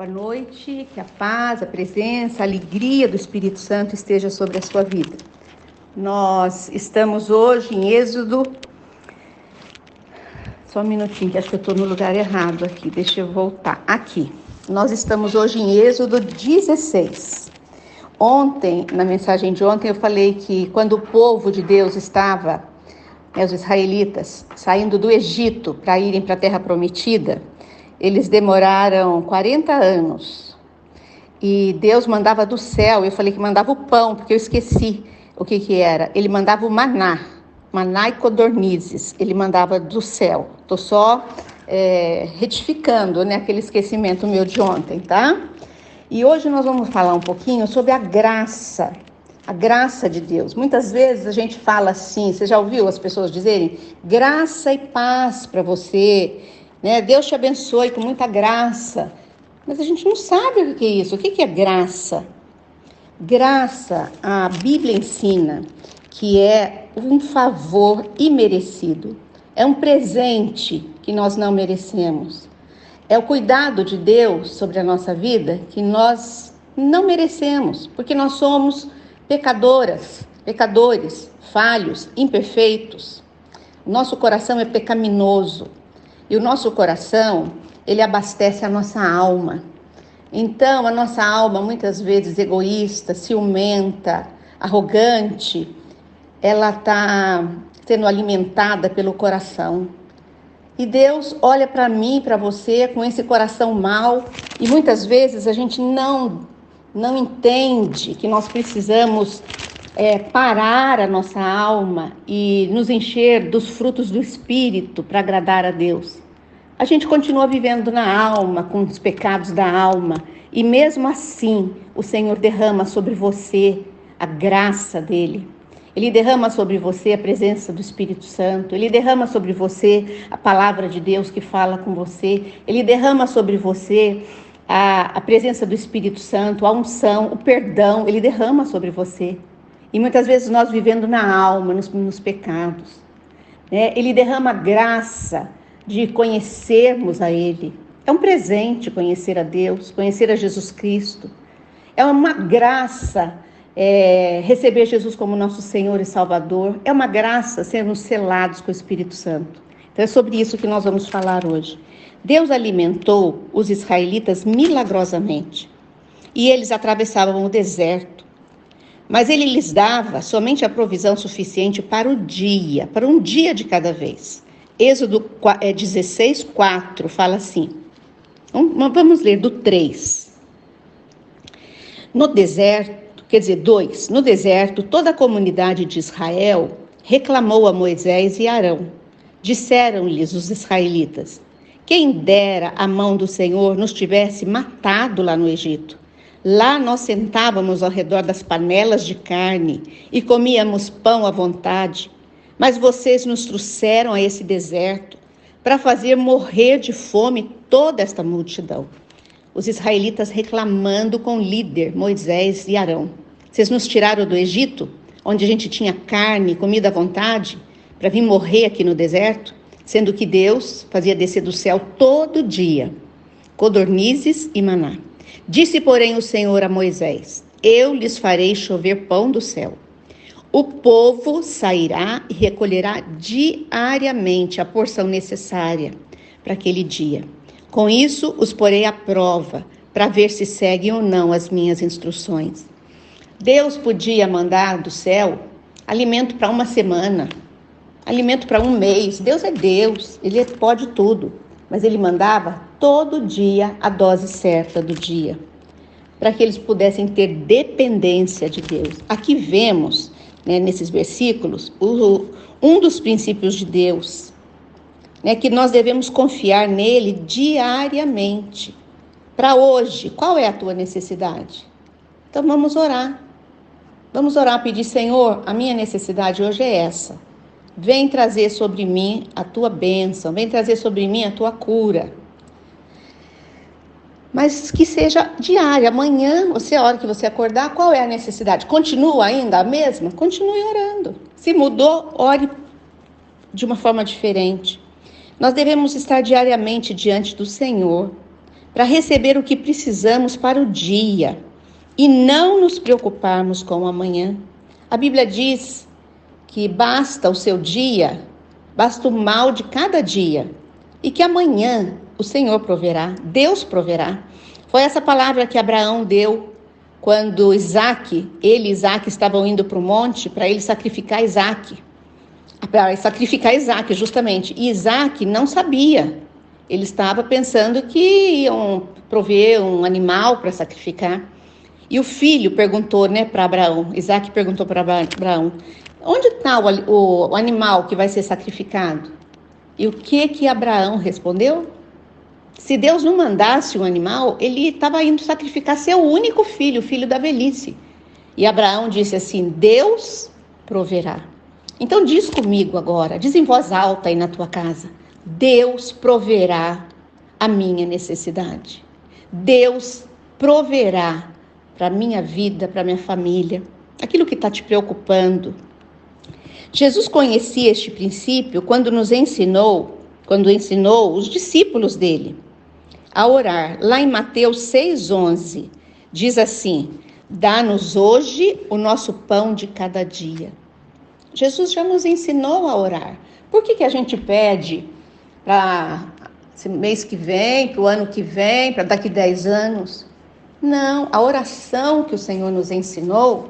Boa noite, que a paz, a presença, a alegria do Espírito Santo esteja sobre a sua vida. Nós estamos hoje em Êxodo. Só um minutinho, que acho que eu estou no lugar errado aqui. Deixa eu voltar. Aqui. Nós estamos hoje em Êxodo 16. Ontem, na mensagem de ontem, eu falei que quando o povo de Deus estava, os israelitas, saindo do Egito para irem para a Terra Prometida, eles demoraram 40 anos. E Deus mandava do céu. Eu falei que mandava o pão, porque eu esqueci o que era. Ele mandava o maná e codornizes. Ele mandava do céu. Estou só retificando, aquele esquecimento meu de ontem, tá? E hoje nós vamos falar um pouquinho sobre a graça de Deus. Muitas vezes a gente fala assim, você já ouviu as pessoas dizerem graça e paz para você, Deus te abençoe com muita graça. Mas a gente não sabe o que é isso. O que é graça? Graça, a Bíblia ensina que é um favor imerecido. É um presente que nós não merecemos. É o cuidado de Deus sobre a nossa vida que nós não merecemos, porque nós somos pecadores, falhos, imperfeitos. Nosso coração é pecaminoso. E o nosso coração, ele abastece a nossa alma. Então, a nossa alma, muitas vezes egoísta, ciumenta, arrogante, ela está sendo alimentada pelo coração. E Deus olha para mim, para você, com esse coração mau, e muitas vezes a gente não entende que nós precisamos parar a nossa alma e nos encher dos frutos do Espírito para agradar a Deus. A gente continua vivendo na alma, com os pecados da alma, e mesmo assim o Senhor derrama sobre você a graça dele. Ele derrama sobre você a presença do Espírito Santo, ele derrama sobre você a palavra de Deus que fala com você, ele derrama sobre você a presença do Espírito Santo, a unção, o perdão, ele derrama sobre você. E muitas vezes nós vivendo na alma, nos pecados, ele derrama graça de conhecermos a Ele. É um presente conhecer a Deus, conhecer a Jesus Cristo. É uma graça receber Jesus como nosso Senhor e Salvador. É uma graça sermos selados com o Espírito Santo. Então é sobre isso que nós vamos falar hoje. Deus alimentou os israelitas milagrosamente e eles atravessavam o deserto. Mas ele lhes dava somente a provisão suficiente para um dia de cada vez. Êxodo 16, 4 fala assim. Vamos ler do 3. No deserto, 2. No deserto, toda a comunidade de Israel reclamou a Moisés e Arão. Disseram-lhes os israelitas: quem dera a mão do Senhor nos tivesse matado lá no Egito. Lá nós sentávamos ao redor das panelas de carne e comíamos pão à vontade. Mas vocês nos trouxeram a esse deserto para fazer morrer de fome toda esta multidão. Os israelitas reclamando com o líder Moisés e Arão. Vocês nos tiraram do Egito, onde a gente tinha carne e comida à vontade, para vir morrer aqui no deserto, sendo que Deus fazia descer do céu todo dia codornizes e maná. Disse, porém, o Senhor a Moisés: eu lhes farei chover pão do céu. O povo sairá e recolherá diariamente a porção necessária para aquele dia. Com isso, os porei à prova, para ver se seguem ou não as minhas instruções. Deus podia mandar do céu alimento para uma semana, alimento para um mês. Deus é Deus, Ele pode tudo. Mas Ele mandava todo dia a dose certa do dia, para que eles pudessem ter dependência de Deus. Aqui vemos, nesses versículos, um dos princípios de Deus, que nós devemos confiar nele diariamente. Para hoje, qual é a tua necessidade? Então vamos orar. Vamos orar, pedir: Senhor, a minha necessidade hoje é essa. Vem trazer sobre mim a tua bênção, vem trazer sobre mim a tua cura. Mas que seja diária. Amanhã, a hora que você acordar, qual é a necessidade? Continua ainda a mesma? Continue orando. Se mudou, ore de uma forma diferente. Nós devemos estar diariamente diante do Senhor para receber o que precisamos para o dia e não nos preocuparmos com o amanhã. A Bíblia diz que basta o seu dia, basta o mal de cada dia e que amanhã o Senhor proverá, Deus proverá. Foi essa palavra que Abraão deu quando Isaac estavam indo para o monte para ele sacrificar Isaac. Para sacrificar Isaac, justamente. E Isaac não sabia. Ele estava pensando que iam prover um animal para sacrificar. E o filho perguntou, para Abraão, Isaac perguntou para Abraão, onde está o animal que vai ser sacrificado? E o que Abraão respondeu? Se Deus não mandasse um animal, ele estava indo sacrificar seu único filho, o filho da velhice. E Abraão disse assim, Deus proverá. Então diz comigo agora, diz em voz alta aí na tua casa, Deus proverá a minha necessidade. Deus proverá para a minha vida, para a minha família, aquilo que está te preocupando. Jesus conhecia este princípio quando ensinou os discípulos dele a orar. Lá em Mateus 6,11, diz assim, dá-nos hoje o nosso pão de cada dia. Jesus já nos ensinou a orar. Por que a gente pede para esse mês que vem, para o ano que vem, para daqui 10 anos? Não, a oração que o Senhor nos ensinou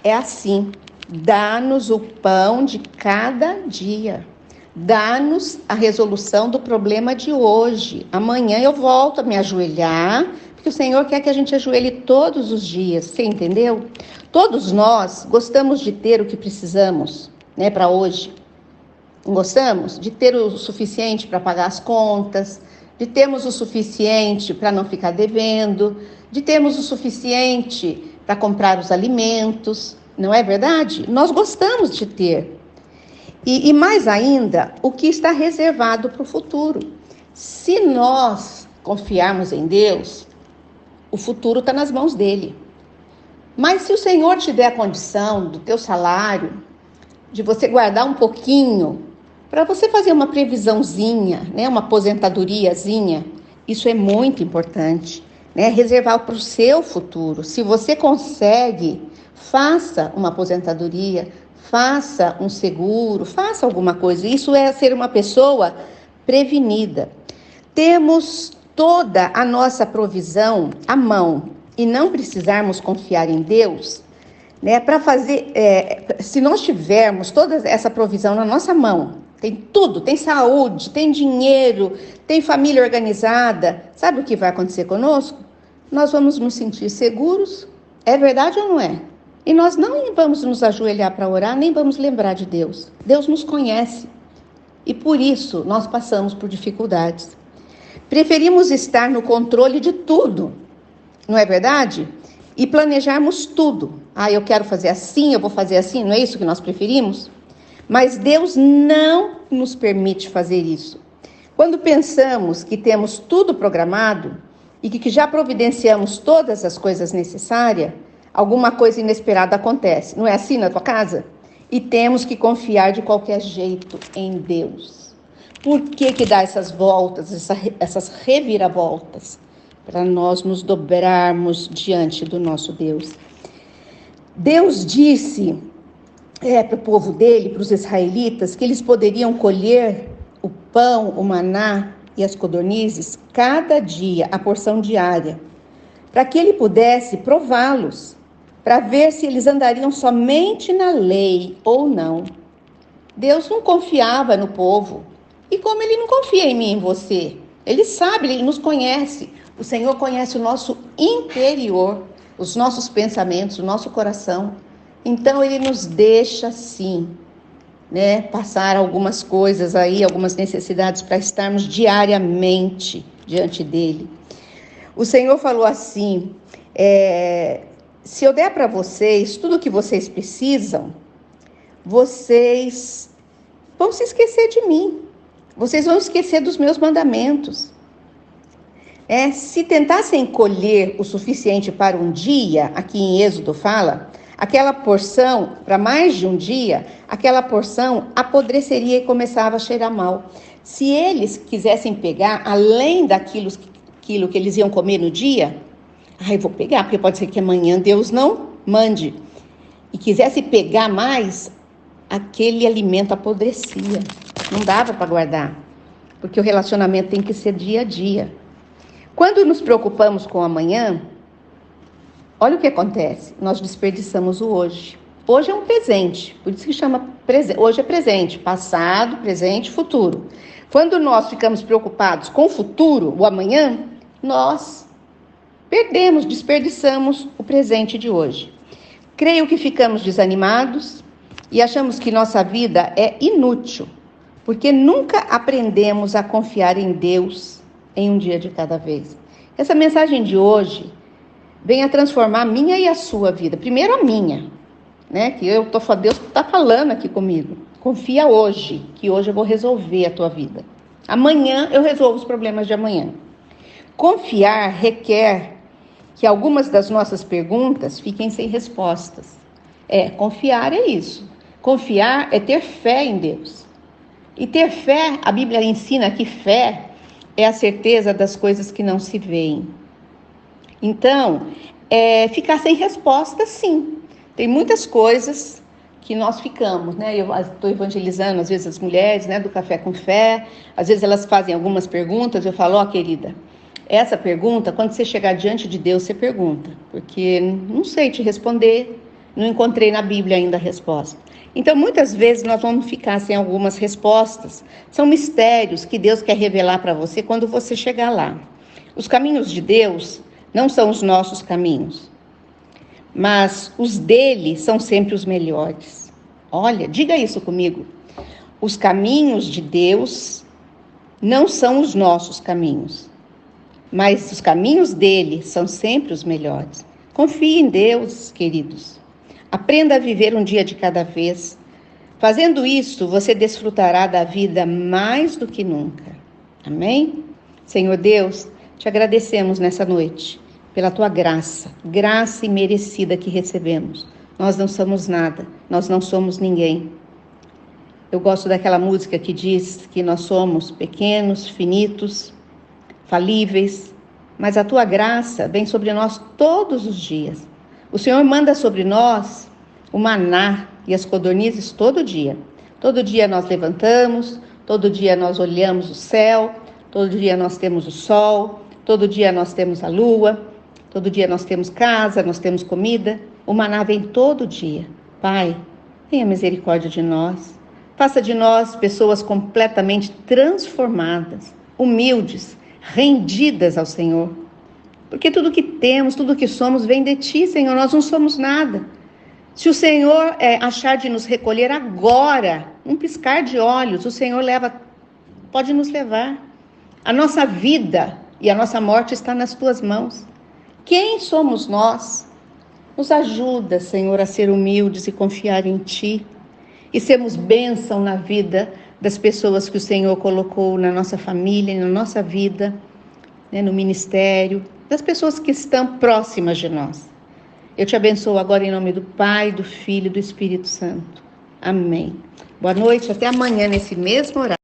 é assim, dá-nos o pão de cada dia. Dá-nos a resolução do problema de hoje. Amanhã eu volto a me ajoelhar, porque o Senhor quer que a gente ajoelhe todos os dias. Você entendeu? Todos nós gostamos de ter o que precisamos, para hoje. Gostamos de ter o suficiente para pagar as contas, de termos o suficiente para não ficar devendo, de termos o suficiente para comprar os alimentos. Não é verdade? Nós gostamos de ter. E mais ainda, o que está reservado para o futuro. Se nós confiarmos em Deus, o futuro está nas mãos dele. Mas se o Senhor te der a condição do teu salário, de você guardar um pouquinho, para você fazer uma previsãozinha, uma aposentadoriazinha, isso é muito importante, reservar para o seu futuro. Se você consegue, faça uma aposentadoria, faça um seguro, faça alguma coisa. Isso é ser uma pessoa prevenida. Temos toda a nossa provisão à mão e não precisarmos confiar em Deus, para fazer, se nós tivermos toda essa provisão na nossa mão, tem tudo, tem saúde, tem dinheiro, tem família organizada, sabe o que vai acontecer conosco? Nós vamos nos sentir seguros, é verdade ou não é? E nós não vamos nos ajoelhar para orar, nem vamos lembrar de Deus. Deus nos conhece. E por isso nós passamos por dificuldades. Preferimos estar no controle de tudo, não é verdade? E planejarmos tudo. Eu quero fazer assim, eu vou fazer assim, não é isso que nós preferimos? Mas Deus não nos permite fazer isso. Quando pensamos que temos tudo programado e que já providenciamos todas as coisas necessárias, alguma coisa inesperada acontece. Não é assim na tua casa? E temos que confiar de qualquer jeito em Deus. Por que dá essas voltas, essas reviravoltas? Para nós nos dobrarmos diante do nosso Deus. Deus disse para o povo dele, para os israelitas, que eles poderiam colher o pão, o maná e as codornizes cada dia, a porção diária, para que ele pudesse prová-los, para ver se eles andariam somente na lei ou não. Deus não confiava no povo. E como ele não confia em mim e em você? Ele sabe, ele nos conhece. O Senhor conhece o nosso interior, os nossos pensamentos, o nosso coração. Então ele nos deixa sim, passar algumas coisas aí, algumas necessidades para estarmos diariamente diante dele. O Senhor falou assim, se eu der para vocês tudo o que vocês precisam, vocês vão se esquecer de mim. Vocês vão esquecer dos meus mandamentos. Se tentassem colher o suficiente para um dia, aqui em Êxodo fala, aquela porção, para mais de um dia, aquela porção apodreceria e começava a cheirar mal. Se eles quisessem pegar, além daquilo aquilo que eles iam comer no dia, eu vou pegar, porque pode ser que amanhã Deus não mande. E quisesse pegar mais, aquele alimento apodrecia. Não dava para guardar, porque o relacionamento tem que ser dia a dia. Quando nos preocupamos com o amanhã, olha o que acontece. Nós desperdiçamos o hoje. Hoje é um presente, por isso que chama presente. Hoje é presente, passado, presente, futuro. Quando nós ficamos preocupados com o futuro, o amanhã, nós perdemos, desperdiçamos o presente de hoje. Creio que ficamos desanimados e achamos que nossa vida é inútil, porque nunca aprendemos a confiar em Deus em um dia de cada vez. Essa mensagem de hoje vem a transformar a minha e a sua vida. Primeiro a minha, né? Que Deus está falando aqui comigo. Confia hoje, que hoje eu vou resolver a tua vida. Amanhã eu resolvo os problemas de amanhã. Confiar requer que algumas das nossas perguntas fiquem sem respostas. Confiar é isso. Confiar é ter fé em Deus. E ter fé, a Bíblia ensina que fé é a certeza das coisas que não se veem. Então, ficar sem resposta, sim. Tem muitas coisas que nós ficamos, né? Eu estou evangelizando, às vezes, as mulheres, né, do Café com Fé. Às vezes elas fazem algumas perguntas, eu falo, querida, essa pergunta, quando você chegar diante de Deus, você pergunta. Porque não sei te responder, não encontrei na Bíblia ainda a resposta. Então, muitas vezes, nós vamos ficar sem algumas respostas. São mistérios que Deus quer revelar para você quando você chegar lá. Os caminhos de Deus não são os nossos caminhos, mas os dele são sempre os melhores. Olha, diga isso comigo. Os caminhos de Deus não são os nossos caminhos, mas os caminhos dele são sempre os melhores. Confie em Deus, queridos. Aprenda a viver um dia de cada vez. Fazendo isso, você desfrutará da vida mais do que nunca. Amém? Senhor Deus, te agradecemos nessa noite pela tua graça imerecida que recebemos. Nós não somos nada, nós não somos ninguém. Eu gosto daquela música que diz que nós somos pequenos, finitos, falíveis, mas a tua graça vem sobre nós todos os dias. O Senhor manda sobre nós o maná e as codornizes todo dia. Todo dia nós levantamos, todo dia nós olhamos o céu, todo dia nós temos o sol, todo dia nós temos a lua, todo dia nós temos casa, nós temos comida. O maná vem todo dia. Pai, tenha misericórdia de nós. Faça de nós pessoas completamente transformadas, humildes, rendidas ao Senhor. Porque tudo que temos, tudo que somos, vem de Ti, Senhor. Nós não somos nada. Se o Senhor achar de nos recolher agora, um piscar de olhos, o Senhor pode nos levar. A nossa vida e a nossa morte está nas Tuas mãos. Quem somos nós? Nos ajuda, Senhor, a ser humildes e confiar em Ti. E sermos bênção na vida das pessoas que o Senhor colocou na nossa família, na nossa vida, né, no ministério, das pessoas que estão próximas de nós. Eu te abençoo agora em nome do Pai, do Filho e do Espírito Santo. Amém. Boa noite, até amanhã nesse mesmo horário.